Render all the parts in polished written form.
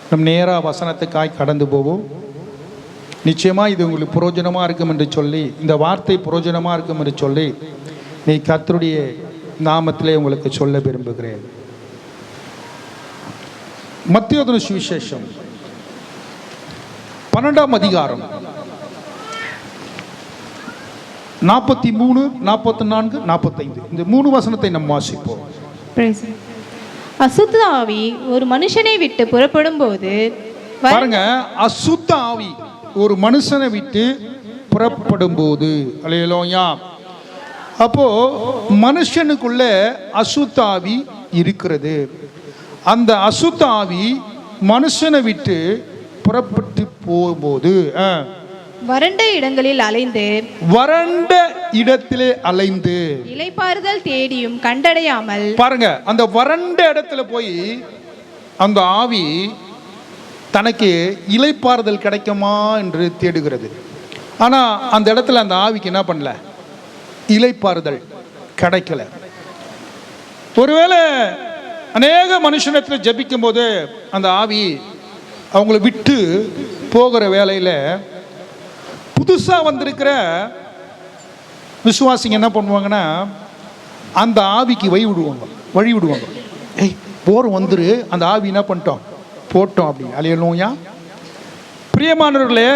நம் நேராக வசனத்துக்காய் கடந்து போவோம். நிச்சயமாக இது உங்களுக்கு புரோஜனமாக இருக்கும் என்று சொல்லி, இந்த வார்த்தை புரோஜனமாக இருக்கும் என்று சொல்லி நீ கர்த்தருடைய நாமத்திலே உங்களுக்கு சொல்ல விரும்புகிறேன். மத்தேயு சுவிசேஷம் 12ஆம் அதிகாரம் 43, 44, 45 இந்த 3 வசனத்தை நாம் வாசிப்போம். அசுத்த ஆவி ஒரு மனுஷனை விட்டு புறப்படும் போது, பாருங்க, அசுத்த ஆவி ஒரு மனுஷனை விட்டு புறப்படும் போது, அல்லேலூயா. அப்போ மனுஷனுக்குள்ள அசுத்த ஆவி இருக்கிறது. அந்த அசுத்த ஆவி மனுஷனை விட்டு புறப்பட்டு போகும்போது வறண்ட இடங்களில் அலைந்து, வறண்ட இடத்திலே அலைந்து இளைப்பாறுதல் தேடியும் கண்டடையாமல், பாருங்க, அந்த வறண்ட இடத்துல போய் அந்த ஆவி தனக்கு இளைப்பாறுதல் கிடைக்குமா என்று தேடுகிறது. ஆனா அந்த இடத்துல அந்த ஆவிக்கு என்ன பண்ணல? இளைப்பாறுதல் கிடைக்கல. ஒருவேளை அநேக மனுஷனத்தில் ஜபிக்கும் போது அந்த ஆவி அவங்களை விட்டு போகிற வேலையில் புதுசாக வந்திருக்கிற விசுவாசிங்க என்ன பண்ணுவாங்கன்னா, அந்த ஆவிக்கு வழி விடுவாங்க. ஏய், போர் வந்துரு, அந்த ஆவி என்ன பண்ணிட்டோம், போட்டோம் அப்படின்னு. அல்லேலூயா. பிரியமானவர்களே,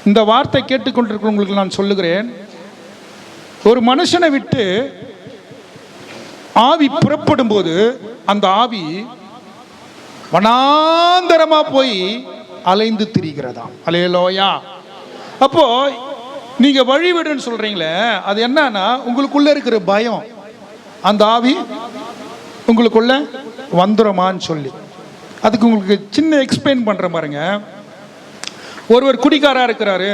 இந்த வார்த்தை கேட்டுக்கொண்டிருக்கிறவங்களுக்கு நான் சொல்லுகிறேன், ஒரு மனுஷனை விட்டு ஆவி புறப்படும் போது அந்த ஆவி வனாந்தரமா போய் அலைந்து திரிகிறதாம். அல்லேலூயா. அப்போ நீங்க வழிவிடுன்னு சொல்றீங்களே, அது என்னன்னா உங்களுக்குள்ள இருக்கிற பயம் அந்த ஆவி உங்களுக்குள்ள வந்துருமான்னு சொல்லி. அதுக்கு உங்களுக்கு சின்ன எக்ஸ்பிளைன் பண்ற பாருங்க. ஒருவர் குடிக்காரா இருக்கிறாரு,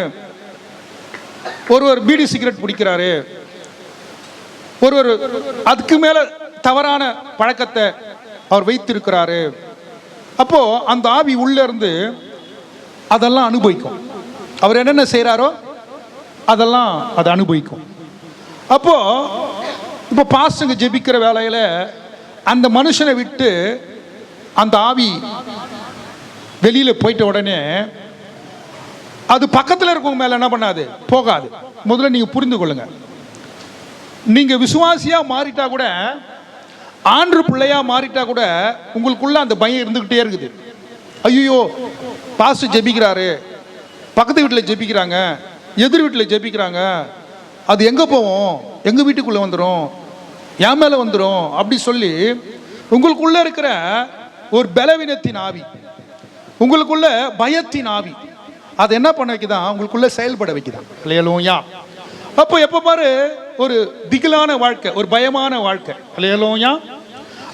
ஒருவர் பீடி சிகரெட் பிடிக்கிறாரு, ஒருவர் அதுக்கு மேல தவறான பழக்கத்தை அவர் வைத்திருக்கிறாரு. அப்போ அந்த ஆவி உள்ள இருந்து அதெல்லாம் அனுபவிக்கும். அவர் என்னென்ன செய்யறாரோ அதெல்லாம் அதை அனுபவிக்கும். அப்போ இப்போ பாஸ்டங்க ஜெபிக்கிற வேலையில அந்த மனுஷனை விட்டு அந்த ஆவி வெளியில போயிட்ட உடனே அது பக்கத்தில் இருக்கவங்க மேல என்ன பண்ணாது, போகாது. முதல்ல நீங்க புரிந்து கொள்ளுங்க. நீங்க விசுவாசியா மாறிட்டா கூட, ஆண்டு பிள்ளையா மாறிட்டா கூட உங்களுக்குள்ள அந்த பயம் இருந்துகிட்டே இருக்குது. ஐயோ, பாஸ்டர் ஜெபிக்கிறாரு, பக்கத்து வீட்டில் ஜெபிக்கிறாங்க, எதிர் வீட்டில் ஜெபிக்கிறாங்க, அது எங்கே போவோம், எங்கள் வீட்டுக்குள்ளே வந்துடும், என் மேலே வந்துடும் அப்படி சொல்லி உங்களுக்குள்ள இருக்கிற ஒரு பலவீனத்தின் ஆவி, உங்களுக்குள்ள பயத்தின் ஆவி, அது என்ன பண்ண வைக்குதான், உங்களுக்குள்ள செயல்பட வைக்குதான். அல்லேலூயா. அப்போ எப்போ பாரு ஒரு திகிலான வாழ்க்கை, ஒரு பயமான வாழ்க்கை. அல்லேலூயா.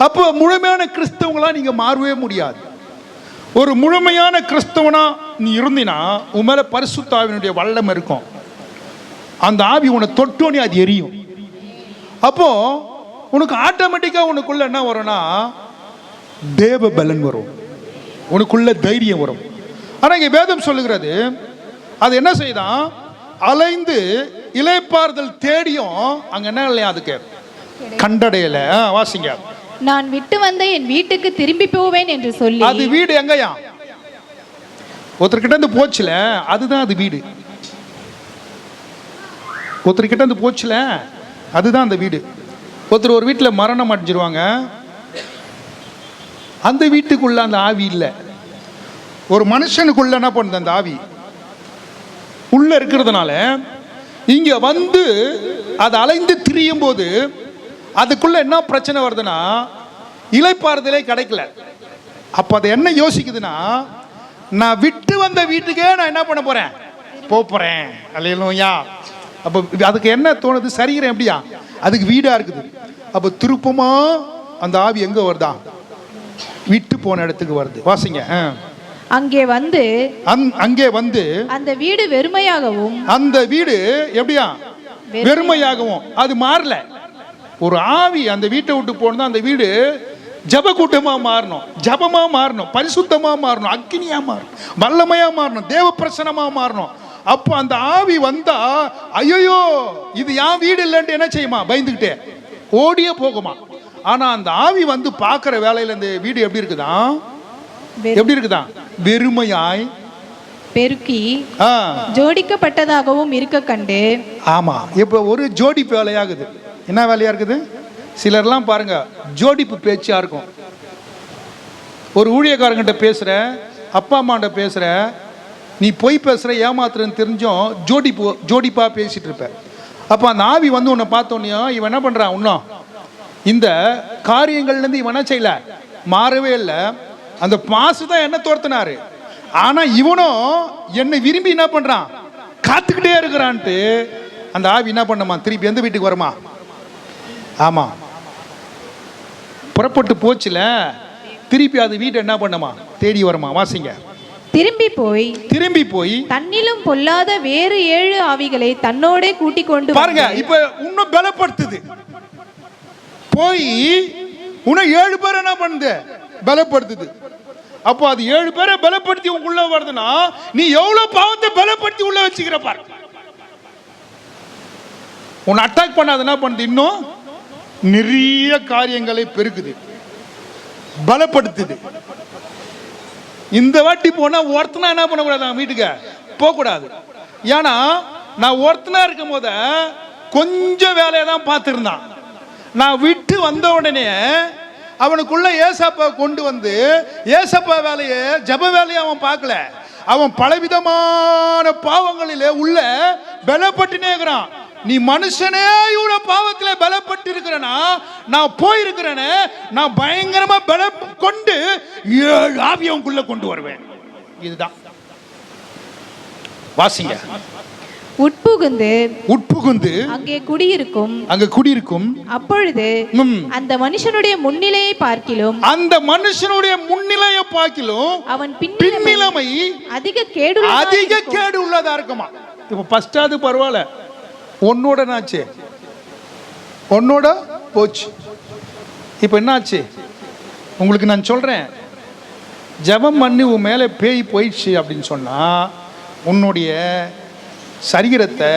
அப்போ முழுமையான கிறிஸ்தவங்களா நீங்க மாறவே முடியாது. ஒரு முழுமையான கிறிஸ்தவனா நீ இருந்தினா உன் மேல பரிசுத்த ஆவியினுடைய வல்லம் இருக்கும். அந்த ஆவி உன்னை தொட்டோனே அது எரியும். அப்போ உனக்கு ஆட்டோமேட்டிக்கா உனக்குள்ள என்ன வரும்னா தேவ பலன் வரும், உனக்குள்ள தைரியம் வரும். ஆனா இங்க வேதம் சொல்லுகிறது, அது என்ன செய்தான், அலைந்து இளைப்பாறுதல் தேடியும் அங்க என்ன இல்லையா, அதுக்கு கண்டடையல. வாசிங்க. நான் விட்டு வந்த என் வீட்டுக்கு திரும்பி போவேன் என்று சொல்லி. அது வீடு எங்கயா? ஒருத்தர்கிட்ட இருந்து போச்சுல, அதுதான் அது வீடு. ஒருத்தர்கிட்ட இருந்து போச்சுல, அதுதான் அந்த வீடு. ஒருத்தர் ஒரு வீட்டில் மரணம் அடைஞ்சிருவாங்க, அந்த வீட்டுக்குள்ள அந்த ஆவி இல்லை. ஒரு மனுஷனுக்குள்ள என்ன பண்ணுது, அந்த ஆவி உள்ள இருக்கிறதுனால இங்க வந்து அது அலைந்து திரியும் போது அதுக்குள்ள என்ன பிரச்சனை வருதுன்னா, இளைப்பாறுதலே கிடைக்கல. அப்ப அது என்ன யோசிக்குதுன்னா, நான் விட்டு வந்த வீட்டுக்கே நான் என்ன பண்ண போறேன், போறேன். அல்லேலூயா. அப்ப அதுக்கு என்ன தோணுது, சரிகிறேன் எப்படியா, அதுக்கு வீடா இருக்குது. அப்ப திருப்பமா அந்த ஆவி எங்க வருதா, விட்டு போன இடத்துக்கு வருது. வாசிங்க. அங்கே வந்து அந்த வீடு வெறுமையாகவும், அந்த வீடு எப்படியா, வெறுமையாகவும். அது மாறல. ஒரு ஆவி அந்த வீட்டை விட்டு போனா அந்த வீடு ஜப கூட்டமா மாறணும், ஜபமா மாறணும், பரிசுத்தமா மாறணும், அக்கினியா மாறணும், வல்லமையா மாறணும், தேவ பிரசனமா மாறணும். அப்போ அந்த ஆவி வந்தா, ஐயோ இது என் வீடு இல்லைன்ட்டு என்ன செய்யுமா, பயந்துக்கிட்டே ஓடியே போகுமா. ஆனா அந்த ஆவி வந்து பார்க்குற வேலையில் இந்த வீடு எப்படி இருக்குதா, எப்படி இருக்குதா? வெறுமையாய் பெருக்கி ஆ, ஜோடிக்கப்பட்டதாகவும் இருக்க கண்டு. ஆமா. இப்போ ஒரு ஜோடிப்பு வேலையாகுது. என்ன வேலையா இருக்குது? சிலர்லாம் பாருங்க, ஜோடிப்பு பேச்சா இருக்கும். ஒரு ஊழியக்காரங்கிட்ட பேசுற, அப்பா அம்மாண்ட பேசுற, நீ பொய் பேசுற, ஏமாத்துறன்னு தெரிஞ்சும் ஜோடிப்பா பேசிட்டு இருப்ப. அப்போ அந்த ஆவி வந்து உன்னை பார்த்தோன்னே இவன் என்ன பண்றான்? இன்னும் இந்த காரியங்கள்லேருந்து இவன் என்ன செய்யல, மாறவே இல்லை. அந்த பாசு தான் என்ன தோர்த்தினாரு. ஆனா இவனும் என்னை விரும்பி என்ன பண்றான்? காத்துக்கிட்டே இருக்கிறான்ட்டு அந்த ஆவி என்ன பண்ணுமா? திருப்பி எந்த வீட்டுக்கு வருமா? ஆமா, புறப்பட்டு போச்சுல, திருப்பி அது வீட்டை என்ன பண்ணுமா? தேடி வருமா? வாசிங்க. திரும்பி போய் தன்னிலும் பொல்லாத வேறு 7 ஆவிகளை தன்னோட கூட்டிக் கொண்டு பாருங்க. இப்ப இன்னும் பலப்படுத்துது. போய் இன்னும் 7 பேர் என்ன பண்ணுது? பலப்படுத்துது. அப்போ அது 7 பேரை பலப்படுத்தி உள்ள வருதுன்னா நீ எவ்வளவு பாவத்தை பலப்படுத்தி உள்ள வச்சுக்கிற பாரு. உன்னை அட்டாக் பண்ணாது என்ன பண்ணுது? இன்னும் நிறைய காரியங்களை பெருக்குது, பலப்படுத்துது. இந்த வாட்டி போனா ஒருத்தனா என்ன பண்ணக்கூடாது? வீட்டுக்கு போகக்கூடாது. ஏன்னா நான் ஒருத்தனா இருக்கும் போத கொஞ்சம் வேலையை தான் பார்த்துருந்தான். நான் விட்டு வந்த உடனே அவனுக்குள்ள ஏசப்பா கொண்டு வந்து, ஏசப்பா வேலையை, ஜப வேலையை அவன் பார்க்கல. அவன் பலவிதமான பாவங்களிலே உள்ள பலப்பட்டுனே இருக்கிறான். நீ மனுஷனே இவ்வளவு பாவத்துல பலப்பட்டு இருக்கிறனா, நான் போயிருக்கிறேன்னு நான் பயங்கரமா பலம் கொண்டு 7 ஆவியவனுக்குள்ள கொண்டு வருவேன். இதுதான். வாசிங்க. உட்புகுந்து அங்கே குடியிருக்கும். அப்பொழுது அந்த மனுஷனுடைய முன்னிலையை பார்க்கிலும் அவன் பின்னிலைமை அதிக கேடு உள்ளதா இருக்குமா? இப்ப ஃபர்ஸ்டாவது பரவாயில்ல, உன்னோட என்னாச்சு? உன்னோட போச்சு. இப்ப என்னாச்சு உங்களுக்கு? நான் சொல்றேன், ஜெபம் பண்ணி உன் மேல பேய் போயிடுச்சு அப்படின்னு சொன்னா, உன்னுடைய சரீரத்தை,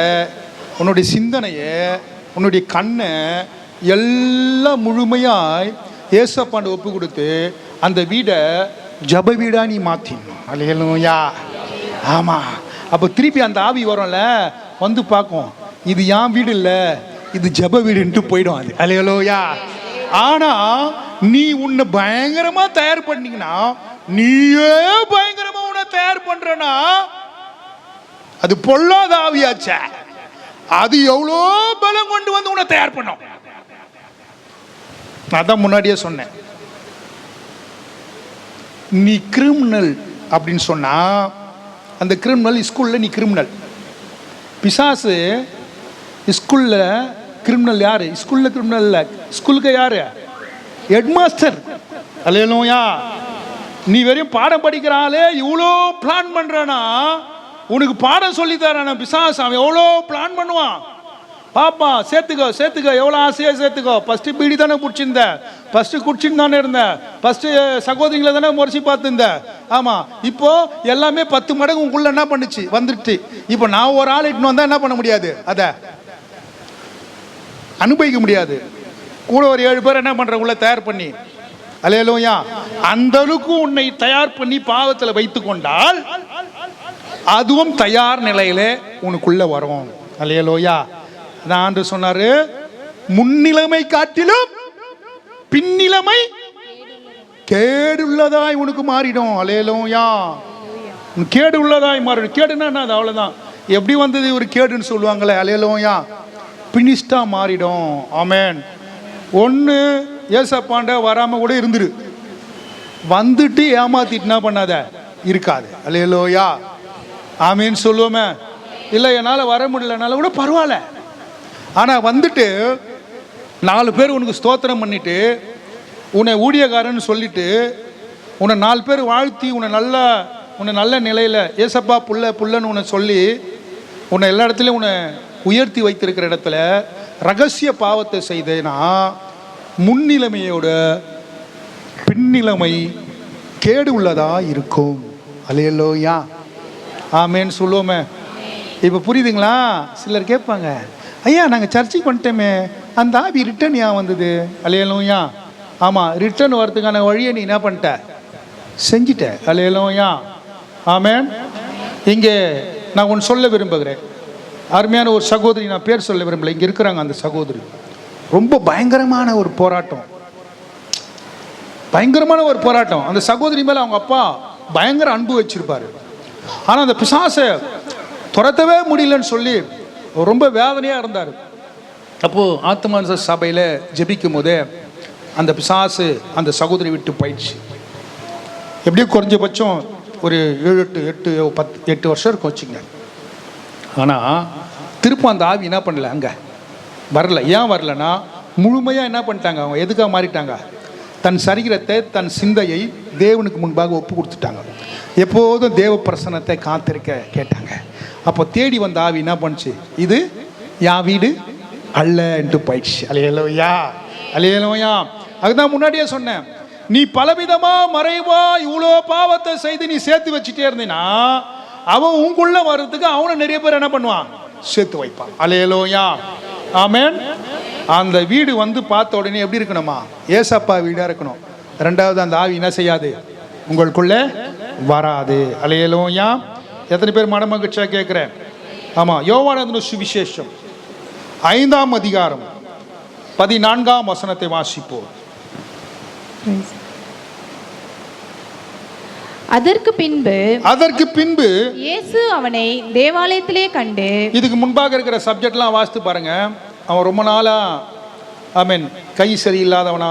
உன்னுடைய சிந்தனையை, உன்னுடைய கண்ணை எல்லாம் முழுமையாய் ஏசப்பாண்டு ஒப்பு கொடுத்து அந்த வீடை ஜப வீடா நீ மாத்திடணும். அல்லேலூயா. ஆமா. அப்போ திருப்பி அந்த ஆவி வரும்ல, வந்து பார்க்கும், இது என் வீடு இல்லை, இது ஜப வீடுன்ட்டு போயிடும் அது. அல்லேலூயா. ஆனா நீ உன்னை பயங்கரமா தயார் பண்ணீங்கன்னா, நீயே பயங்கரமா உன்னை தயார் பண்றனா, அது பொல்லாத ஆவியாச்ச. அது எவ்வளோ பலம் கொண்டு வந்து உன்னை தயார் பண்ணும். நான் தான் முன்னாடியே சொன்னேன், நீ கிரிமினல் அப்படின்னு சொன்னா, அந்த கிரிமினல் ஸ்கூல்ல நீ கிரிமினல். பிசாசு ஸ்கூல்ல கிரிமினல் யாரு? ஸ்கூல்ல கிரிமினல் இல்ல, ஸ்கூலுக்கு யாரு? ஹெட்மாஸ்டர். அல்லேலூயா. நீ வெறும் பாடம் படிக்கிறாளே இவ்வளோ பிளான் பண்றானா, உனக்கு பாடம் சொல்லி தரான பிசாசு அவன் எவ்வளோ பிளான் பண்ணுவான். பாப்பா சேர்த்துக்கோ, எவ்வளோ ஆசையா சேர்த்துக்கோ. ஃபர்ஸ்ட் பீடி தானே பிடிச்சிருந்த, ஃபர்ஸ்ட் குடிச்சின்னு தானே இருந்த, ஃபர்ஸ்ட் சகோதரிகளை தானே முறைச்சி பார்த்துருந்த. ஆமா, இப்போ எல்லாமே 10 மடங்கு உங்களுக்குள்ள என்ன பண்ணுச்சு? வந்துடுச்சு. இப்போ நான் ஒரு ஆள் இட்டுன்னு வந்தா என்ன பண்ண முடியாது? அதை அனுபவிக்க முடியாது. கூட ஒரு 7 பேர் என்ன பண்ற உள்ள தயார் பண்ணி. அல்லேலூயா. அந்த அளவுக்கு உன்னை தயார் பண்ணி பாவத்தில் வைத்து கொண்டால் அதுவும் தயார் நிலையிலே உனக்குள்ள வரும். அல்லேலூயா. நான் சொன்னாரு, முன்னிலைமை காட்டிலும் பின்னிலைமை கேடுள்ளதாய் உனக்கு மாறிடும். அல்லேலூயா. கேடு உள்ளதாய் மாறிடும். கேடுன்னா என்ன? அது அவ்வளவுதான். எப்படி வந்தது ஒரு கேடுன்னு சொல்லுவாங்களே. அல்லேலூயா. பினிஸ்டா மாறிடும். ஆமென். ஒன்று ஏசப்பாண்ட வராம கூட இருந்துரு, வந்துட்டு ஏமாத்திட்டு என்ன பண்ணாத இருக்காது. அல்லேலூயா. ஆமீன் சொல்லுவோமே. இல்லை என்னால் வர முடியலனால கூட பரவாயில்ல, ஆனால் வந்துட்டு 4 பேர் உனக்கு ஸ்தோத்திரம் பண்ணிட்டு, உன்னை ஊழியக்காரன்னு சொல்லிட்டு, உன்னை 4 பேர் வாழ்த்தி, உன்னை நல்ல நிலையில் ஏசப்பா புள்ளன்னு உன்னை சொல்லி, உன்னை எல்லா இடத்துலையும் உன்னை உயர்த்தி வைத்திருக்கிற இடத்துல ரகசிய பாவத்தை செய்தேன்னா, முன்னிலைமையோட பின்னிலைமை கேடு உள்ளதா இருக்கும். அல்லேலூயா. ஆமேன்னு சொல்லுவோமே. இப்போ புரியுதுங்களா? சிலர் கேட்பாங்க, ஐயா நாங்கள் சர்ச்சுக்கு வந்துட்டோமே, அந்த ஆவி ரிட்டர்ன் ஏன் வந்தது? அல்லேலூயா. ஆமாம், ரிட்டர்ன் வரதுக்கான வழியை நீ என்ன பண்ணிட்ட? செஞ்சிட்டேன். அல்லேலூயா, ஆமென். இங்கே நான் ஒன்று சொல்ல விரும்புகிறேன். அருமையான ஒரு சகோதரி, நான் பேர் சொல்ல விரும்பல, இங்கே இருக்கிறாங்க. அந்த சகோதரி ரொம்ப பயங்கரமான ஒரு போராட்டம், பயங்கரமான ஒரு போராட்டம். அந்த சகோதரி மேலே அவங்க அப்பா பயங்கர அன்பு வச்சிருப்பாரு. ஆனால் அந்த பிசாசை துரத்தவே முடியலன்னு சொல்லி ரொம்ப வேதனையாக இருந்தார். அப்போது ஆத்மானச சபையில் ஜெபிக்கும் போதே அந்த பிசாசு அந்த சகோதரி விட்டு போயிடுச்சு. எப்படியும் குறைஞ்சபட்சம் ஒரு 8 வருஷம் இருக்கும் வச்சுங்க. ஆனால் திரும்ப அந்த ஆவி என்ன பண்ணல, அங்கே வரல. ஏன் வரலன்னா முழுமையாக என்ன பண்ணிட்டாங்க, அவங்க எதுக்காக மாறிட்டாங்க, தன் சரீரத்தை தன் சிந்தையை தேவனுக்கு முன்பாக ஒப்பு கொடுத்துட்டாங்க. எப்போதும் தேவ பிரசன்னத்தை காத்திருக்க கேட்டாங்க. அப்போ தேடி வந்த ஆவி என்ன பண்ணுச்சு, இது யா வீடு அல்ல என்று போயிடுச்சு. அல்லேலூயா, அல்லேலூயா. அதுதான் முன்னாடியே சொன்னேன், நீ பலவிதமா மறைவா இவ்வளோ பாவத்தை செய்து நீ சேர்த்து வச்சுட்டே இருந்தீன்னா அவன் உங்களுக்குள்ள வர்றதுக்கு அவனை நிறைய பேர் என்ன பண்ணுவான், சேர்த்து வைப்பான். அல்லேலூயா, ஆமென். அந்த வீடு வந்து பார்த்த உடனே எப்படி இருக்கணுமா, ஏசப்பா வீடாக இருக்கணும். ரெண்டாவது, அந்த ஆவி என்ன செய்யாது, உங்களுக்குள்ளே வராது. அல்லேலூயா. எத்தனை பேர் மனமகிழ்ச்சியாக கேட்குறேன்? ஆமாம். யோவானது சுவிசேஷம் 5ஆம் அதிகாரம் 14ஆம் வசனத்தை வாசிப்போம். அதற்கு பின்பு இயேசு அவனை தேவாலயத்திலே கண்டு. இதுக்கு முன்பாக இருக்கிற சப்ஜெக்ட்லாம் வாசித்து பாருங்க. அவன் ரொம்ப நாளா ஆமென் கை சரியில்லாதவனா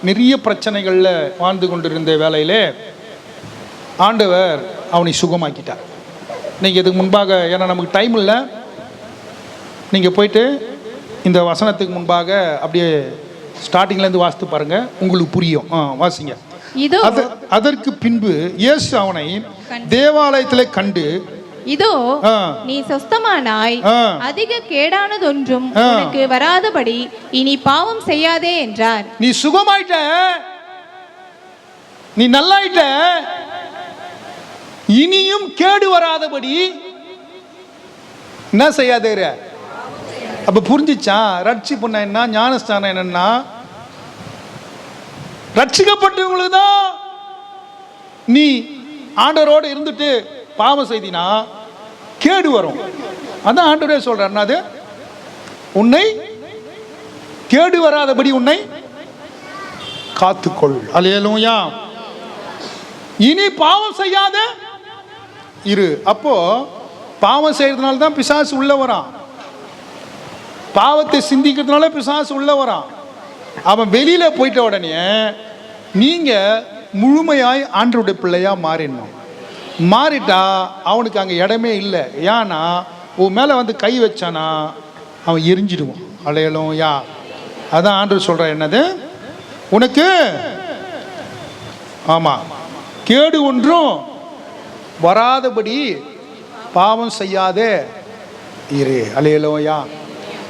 நிறைய பிரச்சனைகளில் வாழ்ந்து கொண்டிருந்த வேலையிலே ஆண்டவர் அவனை சுகமாக்கிட்டார். நீங்கள் இதுக்கு முன்பாக, ஏன்னா நமக்கு டைம் இல்லை, நீங்கள் போயிட்டு இந்த வசனத்துக்கு முன்பாக அப்படியே ஸ்டார்டிங்லேருந்து வாசித்து பாருங்க, உங்களுக்கு புரியும். வாசிங்க. அதற்கு பின்பு இயேசு அவனை தேவாலயத்திலே கண்டு, இதோ நீ சொஸ்தமானாய், அதிக கேடானதொன்றும் உனக்கு வராதபடி இனி பாவம் செய்யாதே என்றார். நீ சுகமாயிட்ட, நீ நல்லாயிட்ட, இனியும் கேடு வராதபடி என்ன செய்யாதே. அப்ப புரிஞ்சிச்சான் ரட்சிப்புன்னா என்ன, ஞானஸ்தானம் என்னன்னா, ரட்சிக்கப்பட்டவங்களுக்கு தான் நீ ஆண்டவரோடு இருந்துட்டு பாவம் செய்தினா கேடு வரும். அதான் ஆண்டவரே சொல்றார், அது உன்னை கேடு வராதபடி உன்னை காத்துக்கொள். அல்லேலூயா. இனி பாவம் செய்யாத இரு. அப்போ பாவம் செய்யறதுனால தான் பிசாசு உள்ள வரான். பாவத்தை சிந்திக்கிறதுனால பிசாசு உள்ள வரான். அவன் வெளியில போயிட்ட உடனே நீங்க முழுமையாய் ஆண்டவருடைய பிள்ளையா மாறிடணும். மாறிட்டா அவனுக்கு அங்கே இடமே இல்லை. ஏன்னா உன் மேலே வந்து கை வச்சானா அவன் எரிஞ்சிடுவான். அல்லேலூயா. அதான் ஆண்டவர் சொல்ற, என்னது, உனக்கு ஆமா கேடு ஒன்றும் வராதபடி பாவம் செய்யாதே இரு. அல்லேலூயா.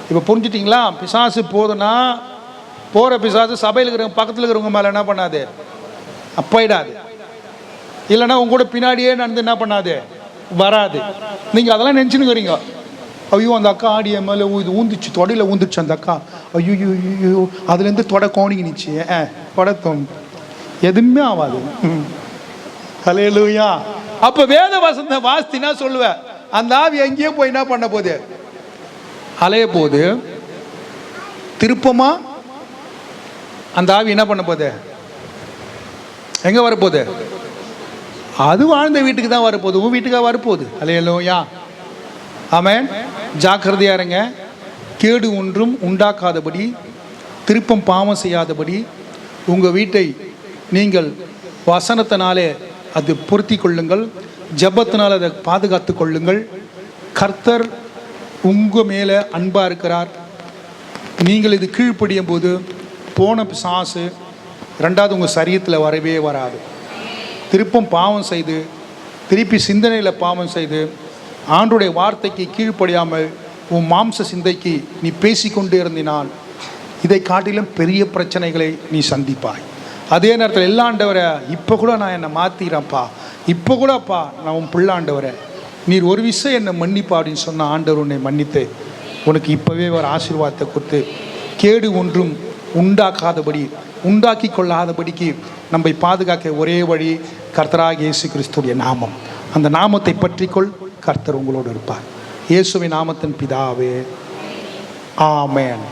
இப்போ புரிஞ்சுட்டிங்களா? பிசாசு போதுன்னா போகிற பிசாசு சபையில் இருக்கிறவங்க பக்கத்தில் இருக்கிறவங்க மேலே என்ன பண்ணாது, போயிடாது. இல்லைன்னா உங்க கூட பின்னாடியே நடந்து என்ன பண்ணாது, வராது. நீங்கள் அதெல்லாம் நினச்சின்னு வரீங்க, ஐயோ அந்த அக்கா ஆடிய மேலே இது ஊந்துச்சு, தொடையில் ஊந்துச்சு அந்த அக்கா, ஐயோ ஐயோ அதுலேருந்து தொடை கோணிக்கிச்சு, தொடை எதுவுமே ஆகாது. ஹல்லேலூயா. அப்போ வேத வசனத்தை வாசித்தினா சொல்லுவேன், அந்த ஆவி எங்கேயோ போய் என்ன பண்ண போகுது, அலைய போகுது. திருப்பமா அந்த ஆவி என்ன பண்ண போகுது, எங்க வரப்போகுது, அது வாழ்ந்த வீட்டுக்கு தான் வரப்போகுது, உன் வீட்டுக்காக வரப்போகுது. அல்லேலூயா. ஆமென். ஜாக்கிரதையா இருங்க. கேடு ஒன்றும் உண்டாக்காதபடி, திருப்பம் பாவம் செய்யாதபடி உங்கள் வீட்டை நீங்கள் வசனத்தினாலே அது பொருத்தி கொள்ளுங்கள், ஜெபத்தினால் அதை பாதுகாத்து கொள்ளுங்கள். கர்த்தர் உங்கள் மேலே அன்பாக இருக்கிறார். நீங்கள் இது கீழ்ப்படியும் போது போன பிசாசு ரெண்டாவது உங்கள் சரீரத்தில் வரவே வராது. திருப்பம் பாவம் செய்து, திருப்பி சிந்தனையில் பாவம் செய்து, ஆண்டுடைய வார்த்தைக்கு கீழ்ப்படியாமல் உன் மாம்ச சிந்தைக்கு நீ பேசிக்கொண்டே இருந்தினால் இதை காட்டிலும் பெரிய பிரச்சனைகளை நீ சந்திப்பாய். அதே நேரத்தில் எல்லா ஆண்டவரை இப்போ கூட நான் என்னை மாற்றிக்கிறேன்ப்பா, இப்போ கூடப்பா நான் உன் பிள்ளை ஆண்டவரை, நீர் ஒரு விஷயம் என்னை மன்னிப்பா அப்படின்னு சொன்ன ஆண்டவர் உன்னை மன்னித்து உனக்கு இப்போவே ஒரு ஆசீர்வாதத்தை கொடுத்து கேடு ஒன்றும் உண்டாக்காதபடி உண்டாக்கி கொள்ளாதபடிக்கு நம்மை பாதுகாக்க ஒரே வழி கர்த்தராகிய இயேசு கிறிஸ்துவின் நாமம். அந்த நாமத்தை பற்றிக்கொள், கர்த்தர் உங்களோடு இருப்பார். இயேசுவின் நாமத்தின் பிதாவே, ஆமென்.